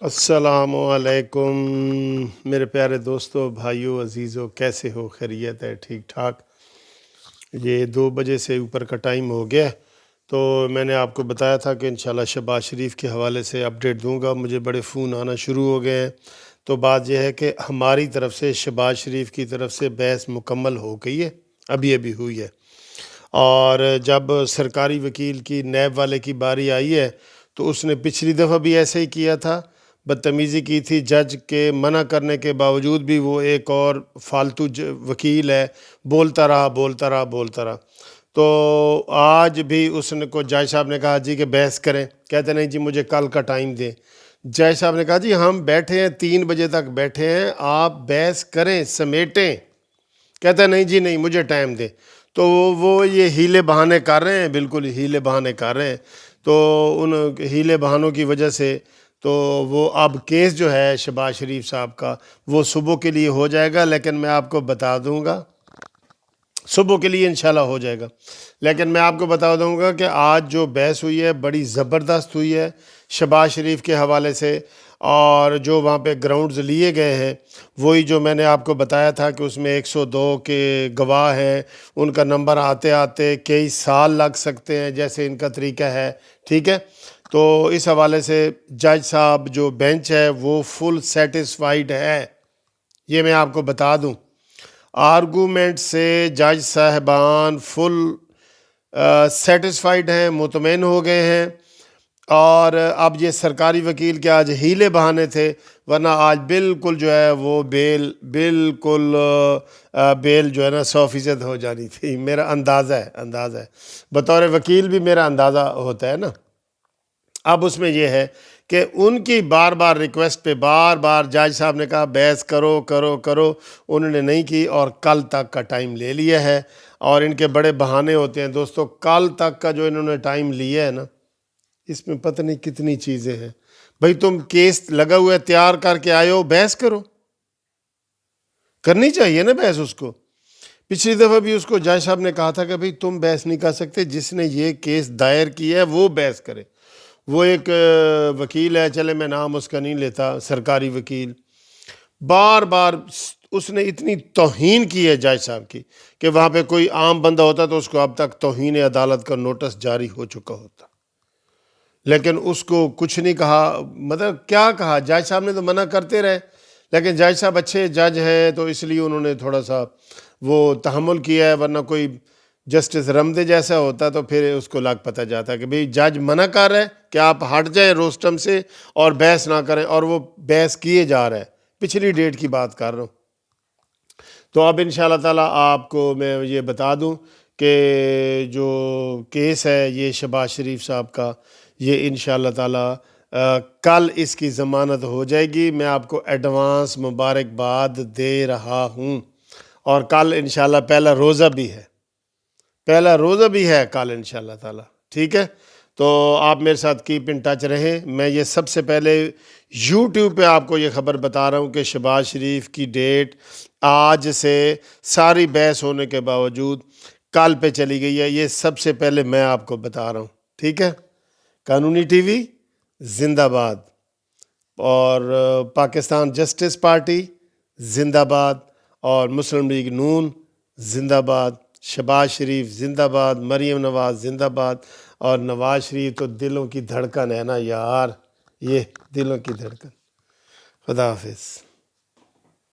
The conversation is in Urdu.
السلام علیکم میرے پیارے دوستو، بھائیو، عزیزو، کیسے ہو؟ خیریت ہے؟ ٹھیک ٹھاک؟ یہ 2 بجے سے اوپر کا ٹائم ہو گیا ہے، تو میں نے آپ کو بتایا تھا کہ انشاءاللہ شہباز شریف کے حوالے سے اپڈیٹ دوں گا۔ مجھے بڑے فون آنا شروع ہو گئے ہیں، تو بات یہ ہے کہ ہماری طرف سے شہباز شریف کی طرف سے بحث مکمل ہو گئی ہے، ابھی ہوئی ہے۔ اور جب سرکاری وکیل کی نیب والے کی باری آئی ہے تو اس نے پچھلی دفعہ بھی ایسے ہی کیا تھا، بدتمیزی کی تھی، جج کے منع کرنے کے باوجود بھی وہ ایک اور فالتو وکیل ہے، بولتا رہا۔ تو آج بھی اس نے کو جج صاحب نے کہا جی کہ بحث کریں، کہتے نہیں جی مجھے کل کا ٹائم دیں۔ جج صاحب نے کہا جی ہم بیٹھے ہیں، 3 بجے تک بیٹھے ہیں، آپ بحث کریں، سمیٹیں۔ کہتا ہے نہیں جی نہیں، مجھے ٹائم دیں۔ تو وہ یہ ہیلے بہانے کر رہے ہیں، بالکل ہیلے بہانے کر رہے ہیں۔ تو ان ہیلے بہانوں کی وجہ سے تو وہ اب کیس جو ہے شہباز شریف صاحب کا وہ صبح کے لیے ہو جائے گا، لیکن میں آپ کو بتا دوں گا صبح کے لیے انشاءاللہ ہو جائے گا، لیکن میں آپ کو بتا دوں گا کہ آج جو بحث ہوئی ہے بڑی زبردست ہوئی ہے شہباز شریف کے حوالے سے، اور جو وہاں پہ گراؤنڈز لیے گئے ہیں وہی جو میں نے آپ کو بتایا تھا کہ اس میں 102 کے گواہ ہیں، ان کا نمبر آتے آتے کئی سال لگ سکتے ہیں جیسے ان کا طریقہ ہے، ٹھیک ہے۔ تو اس حوالے سے جج صاحب جو بینچ ہے وہ فل سیٹسفائیڈ ہے، یہ میں آپ کو بتا دوں۔ آرگومنٹ سے جج صاحبان فل سیٹسفائیڈ ہیں، مطمئن ہو گئے ہیں، اور اب یہ سرکاری وکیل کے آج ہیلے بہانے تھے، ورنہ آج بالکل جو ہے وہ بالکل بیل جو ہے نا 100% ہو جانی تھی۔ میرا اندازہ ہے بطور وکیل بھی میرا اندازہ ہوتا ہے نا۔ اب اس میں یہ ہے کہ ان کی بار بار ریکویسٹ پہ بار جج صاحب نے کہا بحث کرو، انہوں نے نہیں کی، اور کل تک کا ٹائم لے لیا ہے۔ اور ان کے بڑے بہانے ہوتے ہیں دوستو، کل تک کا جو انہوں نے ٹائم لیا ہے نا، اس میں پتہ نہیں کتنی چیزیں ہیں۔ بھئی تم کیس لگا ہوا ہے، تیار کر کے آئے ہو، بحث کرنی چاہیے نا بحث اس کو۔ پچھلی دفعہ بھی اس کو جج صاحب نے کہا تھا کہ بھئی تم بحث نہیں کر سکتے، جس نے یہ کیس دائر کیا ہے وہ بحث کرے۔ وہ ایک وکیل ہے، چلے میں نام اس کا نہیں لیتا، سرکاری وکیل، بار اس نے اتنی توہین کی ہے جج صاحب کی کہ وہاں پہ کوئی عام بندہ ہوتا تو اس کو اب تک توہین عدالت کا نوٹس جاری ہو چکا ہوتا، لیکن اس کو کچھ نہیں کہا۔ مطلب کیا کہا، جج صاحب نے تو منع کرتے رہے، لیکن جج صاحب اچھے جج ہیں تو اس لیے انہوں نے تھوڑا سا وہ تحمل کیا ہے، ورنہ کوئی جسٹس رمدے جیسا ہوتا تو پھر اس کو لگ پتہ جاتا کہ بھئی جج منع کر رہے ہیں کہ آپ ہٹ جائیں روسٹم سے اور بحث نہ کریں، اور وہ بحث کیے جا رہے ہیں۔ پچھلی ڈیٹ کی بات کر رہا ہوں۔ تو اب انشاءاللہ تعالیٰ آپ کو میں یہ بتا دوں کہ جو کیس ہے یہ شہباز شریف صاحب کا، یہ انشاءاللہ تعالیٰ کل اس کی ضمانت ہو جائے گی۔ میں آپ کو ایڈوانس مبارکباد دے رہا ہوں، اور کل انشاءاللہ پہلا روزہ بھی ہے کل انشاءاللہ تعالیٰ، ٹھیک ہے۔ تو آپ میرے ساتھ کیپ ان ٹچ رہیں۔ میں یہ سب سے پہلے یوٹیوب پہ آپ کو یہ خبر بتا رہا ہوں کہ شہباز شریف کی ڈیٹ آج سے ساری بحث ہونے کے باوجود کل پہ چلی گئی ہے، یہ سب سے پہلے میں آپ کو بتا رہا ہوں، ٹھیک ہے۔ قانونی ٹی وی زندہ باد، اور پاکستان جسٹس پارٹی زندہ باد، اور مسلم لیگ نون زندہ باد، شہباز شریف زندہ باد، مریم نواز زندہ باد۔ اور نواز شریف تو دلوں کی دھڑکن ہے نا یار، یہ دلوں کی دھڑکن۔ خدا حافظ۔